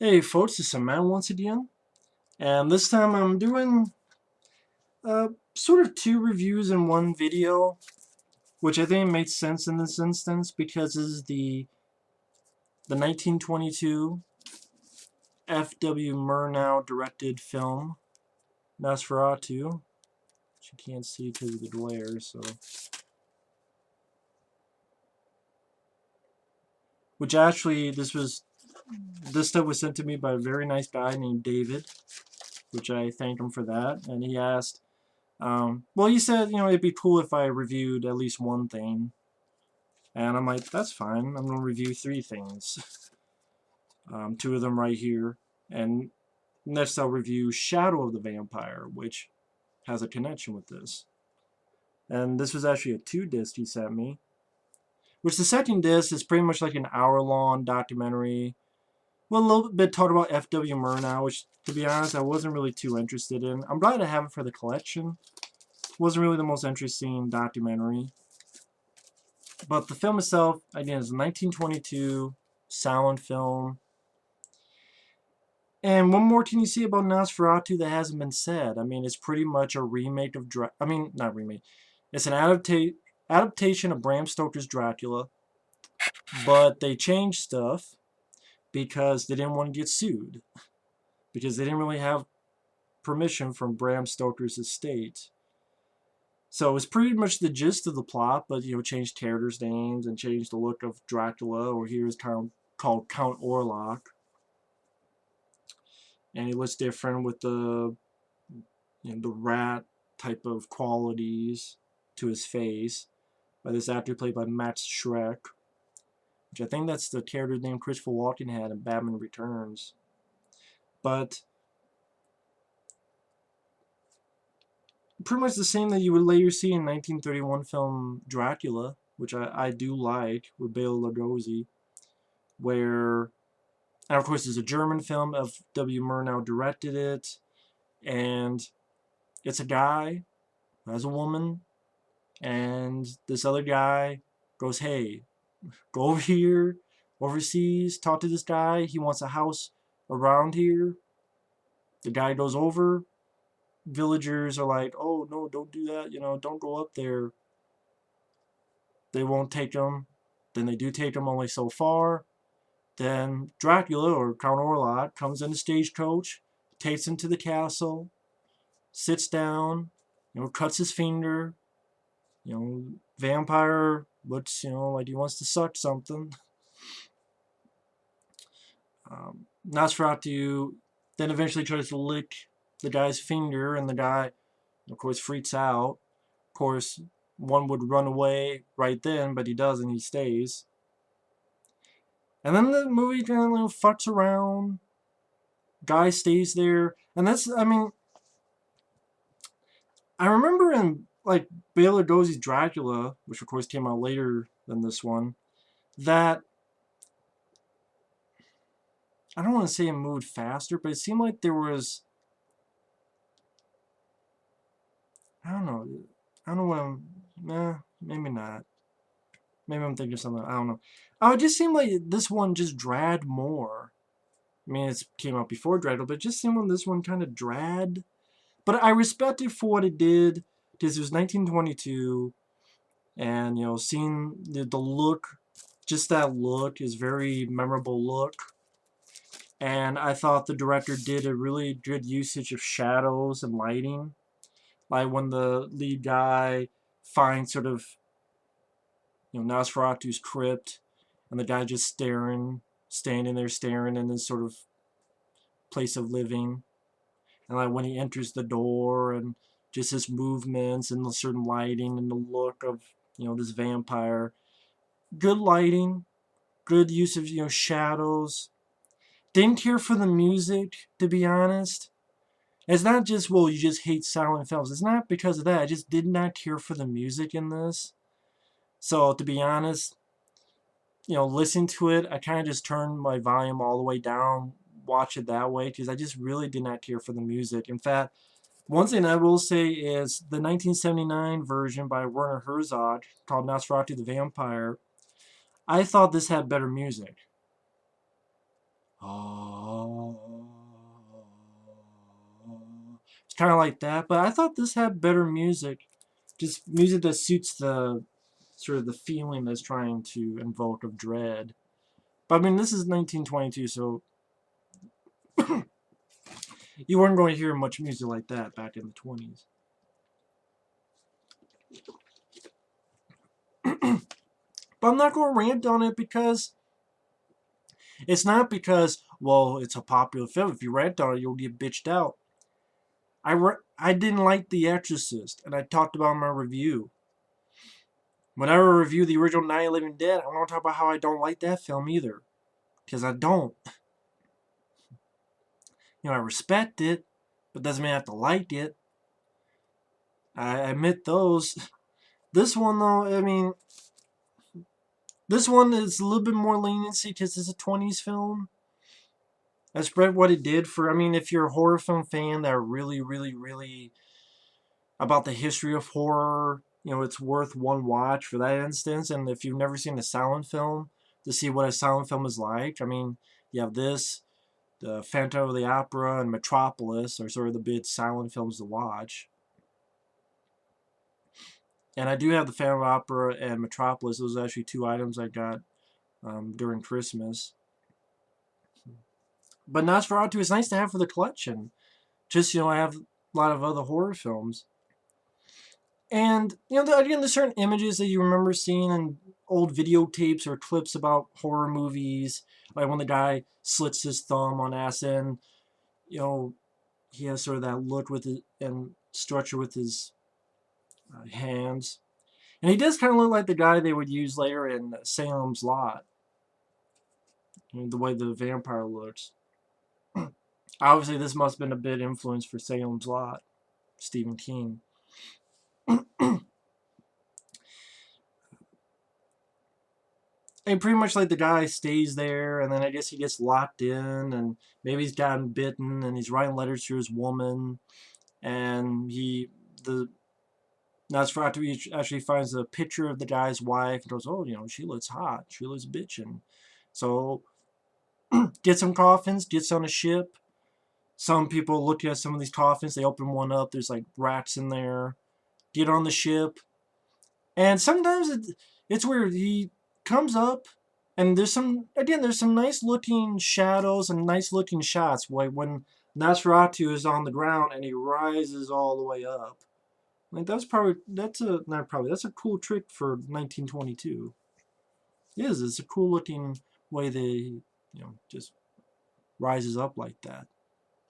Hey folks, it's Matt once again, and this time I'm doing sort of two reviews in one video, which I think makes sense in this instance because this is the 1922 F.W. Murnau directed film Nosferatu, which you can't see because of the glare, so which actually this stuff was sent to me by a very nice guy named David, which I thanked him for that, and he asked. Well, he said, it'd be cool if I reviewed at least one thing. And I'm like, that's fine. I'm going to review three things. Two of them right here. And next I'll review Shadow of the Vampire, which has a connection with this. And this was actually a 2-disc he sent me. Which the second disc is pretty much like an hour-long documentary. Well, a little bit talked about F.W. Murnau, which, to be honest, I wasn't really too interested in. I'm glad I have it for the collection. Wasn't really the most interesting documentary. But the film itself, again, is a 1922 silent film. And what more can you say about Nosferatu that hasn't been said? I mean, it's pretty much a remake of not remake. It's an adaptation of Bram Stoker's Dracula, but they changed stuff because they didn't want to get sued. Because they didn't really have permission from Bram Stoker's estate. So it's pretty much the gist of the plot, but changed characters' names and changed the look of Dracula, or here is called Count Orlok. And he looks different with the the rat type of qualities to his face by this actor played by Max Schreck, which I think that's the character named Christopher Walken had in Batman Returns. But pretty much the same that you would later see in 1931 film Dracula, which I do like, with Bela Lugosi, where, and of course it's a German film, F.W. Murnau directed it, and it's a guy who has a woman, and this other guy goes, hey, go over here, overseas, talk to this guy, he wants a house around here. The guy goes over, villagers are like, oh no, don't do that, don't go up there. They won't take him. Then they do take him only so far. Then Dracula, or Count Orlok, comes in a stagecoach, takes him to the castle, sits down, cuts his finger. Vampire looks, like he wants to suck something. Nosferatu then eventually tries to lick the guy's finger, and the guy, of course, freaks out. Of course, one would run away right then, but he doesn't, he stays. And then the movie kind of fucks around. Guy stays there. And that's, I remember in, like, Bela Lugosi's Dracula, which of course came out later than this one, that, I don't want to say it moved faster, but it seemed like there was, I don't know what maybe not. Maybe I'm thinking of something, I don't know. It just seemed like this one just dragged more. I mean, it came out before Dracula, but it just seemed like this one kind of dragged. But I respect it for what it did, because it was 1922, and, seeing the look, just that look is very memorable look. And I thought the director did a really good usage of shadows and lighting. Like when the lead guy finds sort of, Nosferatu's crypt, and the guy just standing there staring in this sort of place of living. And like when he enters the door, and just his movements and the certain lighting and the look of, this vampire. Good lighting, good use of, shadows. Didn't care for the music, to be honest. It's not just, well, you just hate silent films. It's not because of that. I just did not care for the music in this. So, to be honest, listening to it, I kind of just turned my volume all the way down, watch it that way, because I just really did not care for the music. In fact, one thing I will say is the 1979 version by Werner Herzog, called Nosferatu the Vampyre, I thought this had better music. Oh, kind of like that. But I thought this had better music, just music that suits the sort of the feeling that's trying to invoke of dread. But I mean, this is 1922, so you weren't going to hear much music like that back in the 20s. But I'm not going to rant on it because it's not because, well, it's a popular film. If you rant on it, you'll get bitched out. I didn't like The Exorcist, and I talked about in my review. Whenever I review the original Night of the Living Dead, I want to talk about how I don't like that film either. Because I don't. I respect it, but doesn't mean I have to like it. I admit those. This one, though, I mean, this one is a little bit more leniency because it's a 20s film. That's what it did for, I mean, if you're a horror film fan that are really, really, really about the history of horror, it's worth one watch for that instance. And if you've never seen a silent film, to see what a silent film is like, I mean, you have this, the Phantom of the Opera, and Metropolis are sort of the big silent films to watch. And I do have the Phantom of the Opera and Metropolis. Those are actually two items I got during Christmas. But Nosferatu is nice to have for the collection. Just, I have a lot of other horror films. And, again, there's certain images that you remember seeing in old videotapes or clips about horror movies. Like when the guy slits his thumb on acid, he has sort of that look with it and structure with his hands. And he does kind of look like the guy they would use later in Salem's Lot. The way the vampire looks. Obviously, this must have been a bit influence for Salem's Lot, Stephen King. And pretty much like the guy stays there, and then I guess he gets locked in, and maybe he's gotten bitten, and he's writing letters to his woman, and the Nosferatu actually finds a picture of the guy's wife and goes, oh, she looks hot, she looks bitchin'. So, get some coffins, gets on a ship. Some people look at some of these coffins, they open one up, there's like rats in there. Get on the ship. And sometimes it's weird. He comes up, and there's some nice looking shadows and nice looking shots. Like when Nosferatu is on the ground and he rises all the way up. Like that's a cool trick for 1922. It's a cool looking way they just rises up like that,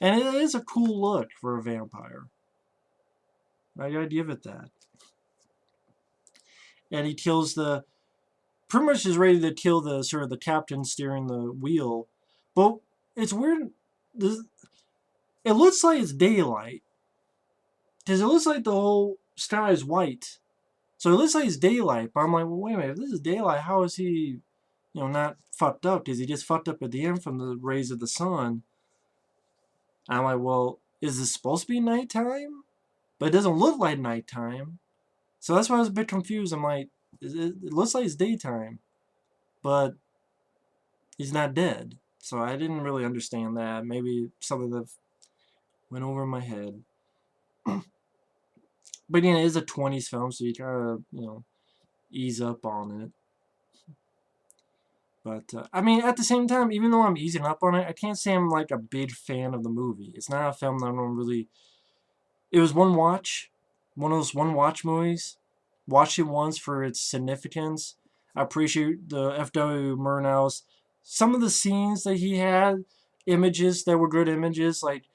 and it is a cool look for a vampire. I gotta give it that. And he kills pretty much is ready to kill the sort of the captain steering the wheel. But it's weird. It looks like it's daylight. Because it looks like the whole sky is white. So it looks like it's daylight. But I'm like, well, wait a minute. If this is daylight, how is he, not fucked up? Because he just fucked up at the end from the rays of the sun. And I'm like, well, is this supposed to be nighttime? But it doesn't look like nighttime. So that's why I was a bit confused. I'm like, it looks like it's daytime. But he's not dead. So I didn't really understand that. Maybe something that went over my head. But it is a 20s film, so you gotta, ease up on it. But, I mean, at the same time, even though I'm easing up on it, I can't say I'm, like, a big fan of the movie. It's not a film that I don't really... It was one watch. One of those one-watch movies. Watched it once for its significance. I appreciate the F.W. Murnau's... Some of the scenes that he had, images that were good images, like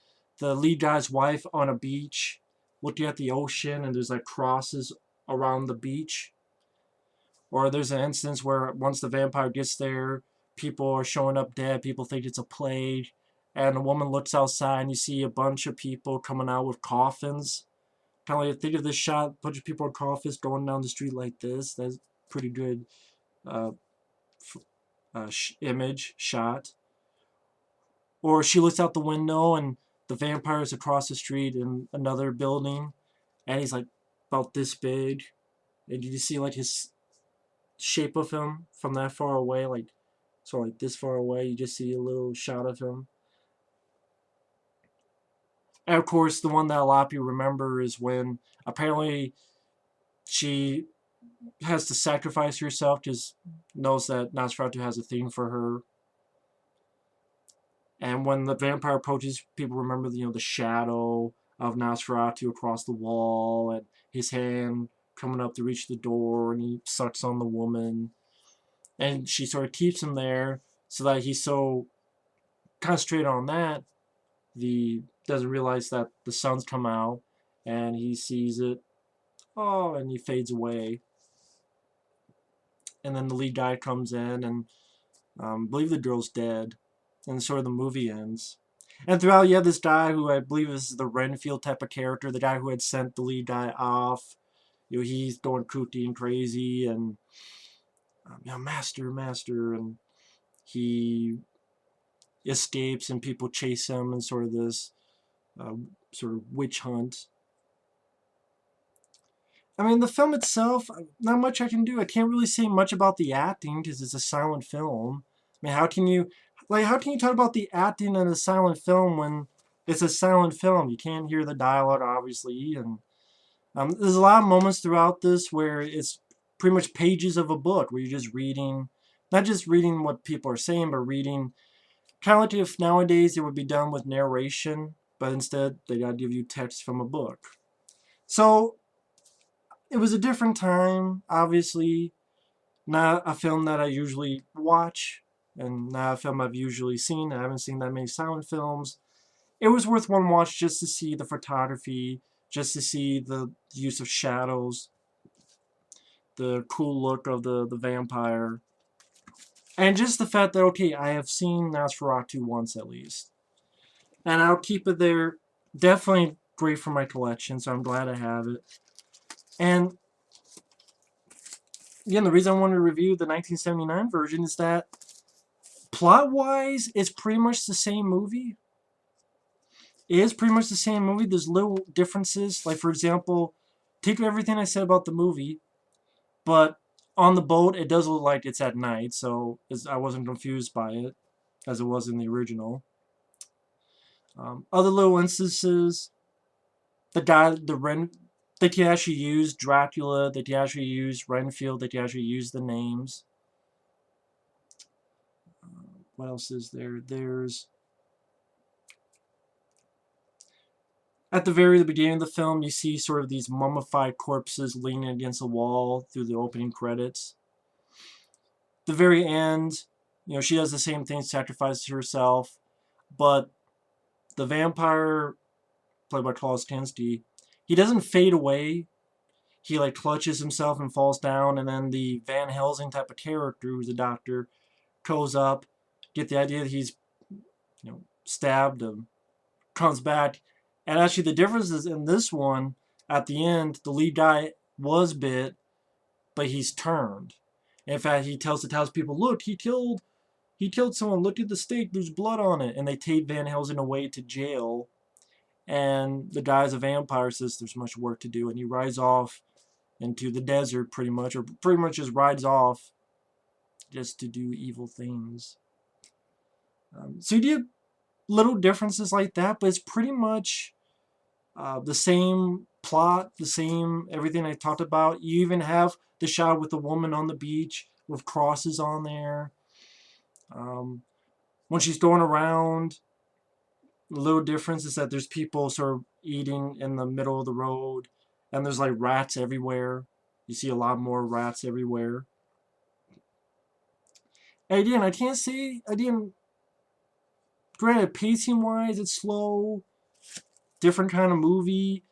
the lead guy's wife on a beach, looking at the ocean, and there's like crosses around the beach. Or there's an instance where once the vampire gets there, people are showing up dead, people think it's a plague, and a woman looks outside and you see a bunch of people coming out with coffins. Kind of like, think of this shot, a bunch of people with coffins going down the street like this. That's pretty good image shot. Or she looks out the window and the vampire is across the street in another building, and he's like about this big, and you see like his shape of him from that far away, like this far away. You just see a little shot of him. And of course, the one that a lot of people remember is when apparently she has to sacrifice herself because knows that Nosferatu has a thing for her. And when the vampire approaches, people remember the shadow of Nosferatu across the wall and his hand coming up to reach the door, and he sucks on the woman, and she sort of keeps him there so that he's so concentrated on that the doesn't realize that the sun's come out, and he sees it. Oh, and he fades away. And then the lead guy comes in, and I believe the girl's dead, and sort of the movie ends. And throughout, you have this guy who I believe is the Renfield type of character, the guy who had sent the lead guy off. He's going kooky and crazy, and master, master, and he escapes, and people chase him, and sort of this uh, sort of witch hunt. I mean, the film itself, not much I can do. I can't really say much about the acting because it's a silent film. I mean, how can you talk about the acting in a silent film when it's a silent film? You can't hear the dialogue, obviously, and there's a lot of moments throughout this where it's pretty much pages of a book where you're just reading, not just reading what people are saying, but reading, kind of like if nowadays it would be done with narration, but instead they gotta give you text from a book. So it was a different time, obviously. Not a film that I usually watch, and not a film I've usually seen. I haven't seen that many silent films. It was worth one watch just to see the photography, just to see the use of shadows, the cool look of the vampire, and just the fact that, okay, I have seen Nosferatu once at least. And I'll keep it there. Definitely great for my collection, so I'm glad I have it. And again, the reason I wanted to review the 1979 version is that plot-wise, it's pretty much the same movie. It is pretty much the same movie. There's little differences. Like, for example, take everything I said about the movie, but on the boat, it does look like it's at night, so I wasn't confused by it, as it was in the original. Other little instances, that you actually use Dracula, that you actually use Renfield, that you actually use the names. What else is there? There's at the very beginning of the film, you see sort of these mummified corpses leaning against a wall through the opening credits. The very end, she does the same thing, sacrifices herself, but the vampire, played by Klaus Kinski, he doesn't fade away. He like clutches himself and falls down, and then the Van Helsing type of character, who's a doctor, goes up, get the idea that he's stabbed him, comes back, and actually the difference is in this one, at the end, the lead guy was bit, but he's turned. In fact, he tells the townspeople, "Look, he killed someone. Look at the stake. There's blood on it." And they take Van Helsing away to jail. And the guy's a vampire, says there's much work to do, and he rides off into the desert pretty much, or pretty much just rides off just to do evil things. So you do little differences like that, but it's pretty much the same plot, the same everything I talked about. You even have the shot with the woman on the beach with crosses on there. When she's going around, the little difference is that there's people sort of eating in the middle of the road, and there's like rats everywhere. You see a lot more rats everywhere. And again, I can't say, granted, pacing wise, it's slow, different kind of movie.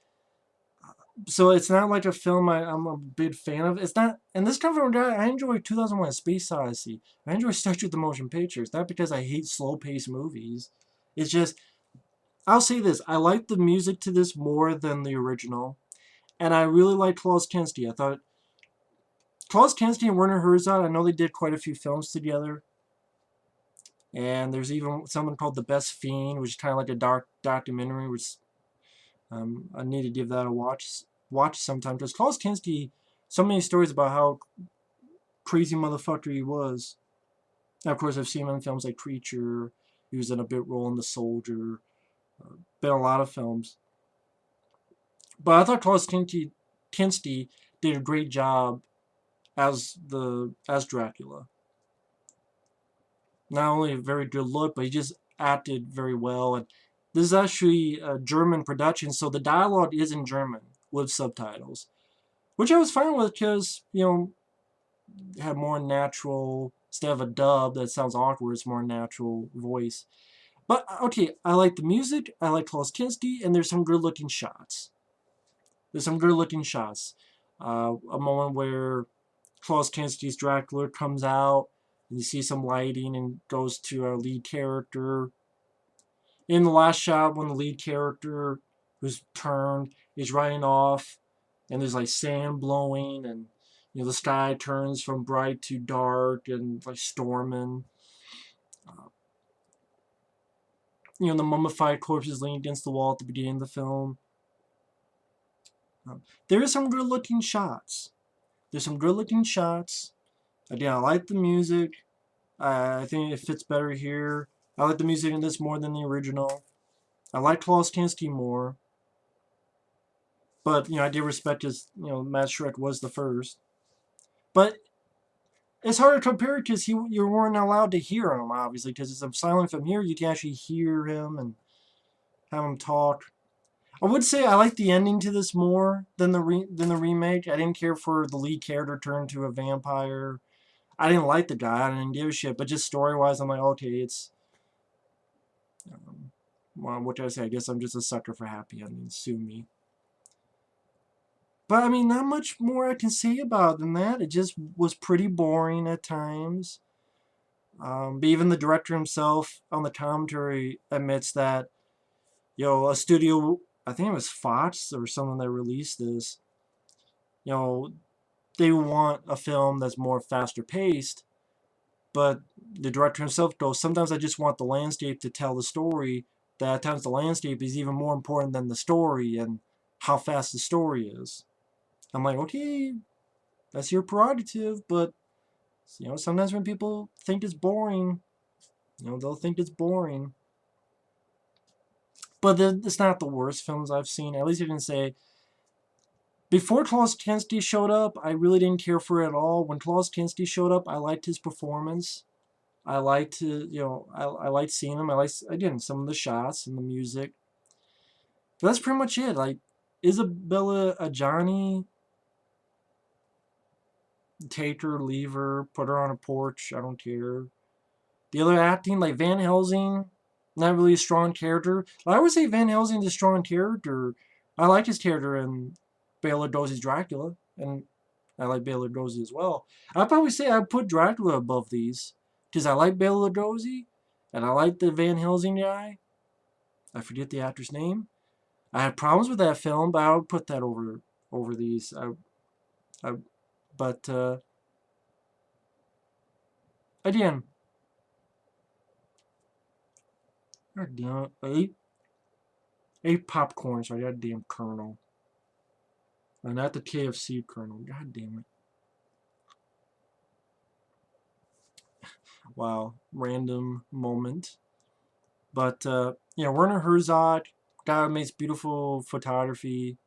So it's not like a film I'm a big fan of. It's not, and this comes from a guy, I enjoy 2001: A Space Odyssey. I enjoy Statue of the Motion Picture. It's not because I hate slow-paced movies. It's just, I'll say this, I like the music to this more than the original. And I really like Klaus Kinski. I thought Klaus Kinski and Werner Herzog, I know they did quite a few films together. And there's even something called The Best Fiend, which is kind of like a dark documentary, which I need to give that a watch sometime. Because Klaus Kinski, so many stories about how crazy motherfucker he was. And of course, I've seen him in films like Creature. He was in a bit role in The Soldier. been a lot of films. But I thought Klaus Kinski did a great job as Dracula. Not only a very good look, but he just acted very well. And this is actually a German production, so the dialogue is in German with subtitles, which I was fine with because, you know, have more natural, instead of a dub that sounds awkward, it's more natural voice. But okay, I like the music, I like Klaus Kinski, and there's some good looking shots. There's some good looking shots. A moment where Klaus Kinski's Dracula comes out, and you see some lighting and goes to our lead character. In the last shot, when the lead character who's turned is riding off, and there's like sand blowing, and you know the sky turns from bright to dark and like storming. You know, the mummified corpse is leaning against the wall at the beginning of the film. There is some good looking shots. There's some good looking shots. Again, I like the music. I think it fits better here. I like the music in this more than the original. I like Klaus Kinski more. But, you know, I did respect his, you know, Max Schreck was the first. But it's hard to compare because you weren't allowed to hear him, obviously, because it's a silent film. Here you can actually hear him and have him talk. I would say I like the ending to this more than the remake. I didn't care for the lead character turned to a vampire. I didn't like the guy. I didn't give a shit. But just story-wise, I'm like, okay, it's... well, what did I say? I guess I'm just a sucker for happy endings. Sue me. But, I mean, not much more I can say about it than that. It just was pretty boring at times. But even the director himself on the commentary admits that, you know, a studio, I think it was Fox or someone that released this, you know, they want a film that's more faster paced, but the director himself goes, sometimes I just want the landscape to tell the story, that at times the landscape is even more important than the story and how fast the story is. I'm like, okay, that's your prerogative, but, you know, sometimes when people think it's boring, you know, they'll think it's boring. But it's not the worst films I've seen. At least you can say, before Klaus Kinski showed up, I really didn't care for it at all. When Klaus Kinski showed up, I liked his performance. I liked, you know, I liked seeing him. I liked, again, some of the shots and the music. But that's pretty much it. Like, Isabella Adjani, take her, leave her, put her on a porch, I don't care. The other acting, like Van Helsing, not really a strong character. I would say Van Helsing's a strong character. I like his character in Bela Lugosi's Dracula, and I like Bela Lugosi as well. I'd probably say I'd put Dracula above these, because I like Bela Lugosi, and I like the Van Helsing guy. I forget the actor's name. I had problems with that film, but I would put that over these. But again, God damn it, ate popcorn, so I got a damn kernel. And not the KFC kernel. God damn it. Wow, random moment. But, you know, Werner Herzog, guy who makes beautiful photography.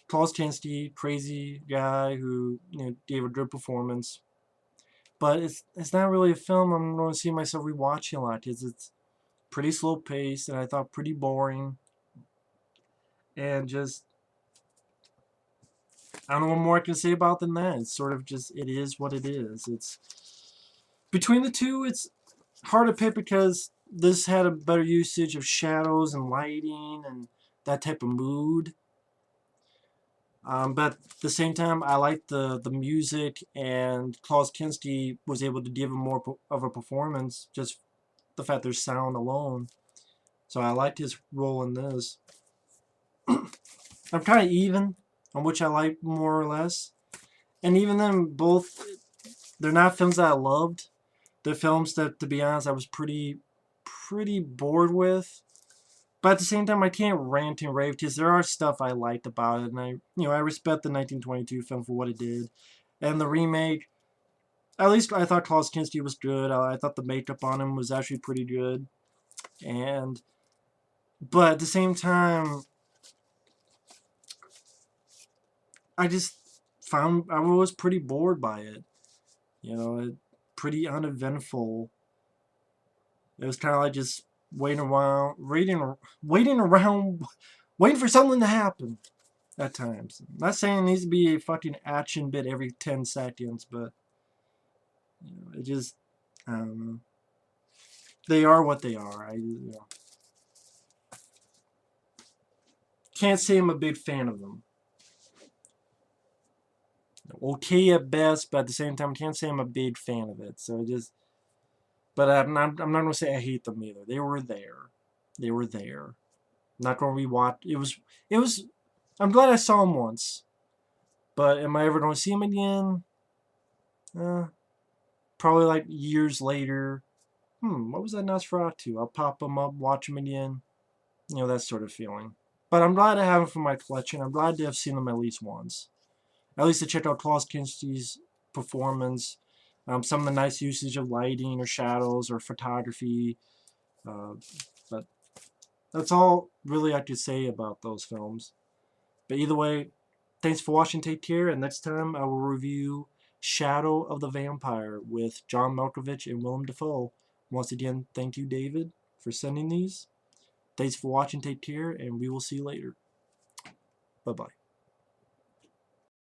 Klaus Kinski, crazy guy who, you know, gave a good performance. But it's not really a film I'm going to see myself rewatching a lot, because it's pretty slow paced and I thought pretty boring. And just, I don't know what more I can say about than that. It's sort of just, it is what it is. It's, between the two, it's hard to pick because this had a better usage of shadows and lighting and that type of mood. But at the same time, I liked the music, and Klaus Kinski was able to give him more of a performance, just the fact there's sound alone. So I liked his role in this. I'm kind of even on which I like more or less. And even then, both, they're not films that I loved. They're films that, to be honest, I was pretty bored with. But at the same time, I can't rant and rave because there are stuff I liked about it, and I respect the 1922 film for what it did, and the remake. At least I thought Klaus Kinski was good. I thought the makeup on him was actually pretty good, and But at the same time, I just found I was pretty bored by it. You know, pretty uneventful. It was kind of like just waiting around, waiting for something to happen at times. I'm not saying it needs to be a fucking action bit every 10 seconds, but it just, I don't know. They are what they are. Can't say I'm a big fan of them. Okay at best, but at the same time, I can't say I'm a big fan of it. So but I'm not gonna say I hate them either. They were there. They were there. I'm not gonna rewatch. It was. I'm glad I saw them once, but am I ever gonna see them again? Uh, Probably like years later. What was that Nosferatu? I'll pop them up, watch them again. That sort of feeling. But I'm glad I have them for my collection. I'm glad to have seen them at least once. At least to check out Klaus Kinski's performance, some of the nice usage of lighting or shadows or photography. Uh, but that's all really I could say about those films. But either way, thanks for watching. Take care, and next time I will review Shadow of the Vampire with John Malkovich and Willem Dafoe. Once again, thank you, David, for sending these. Thanks for watching. Take care, and we will see you later. Bye-bye.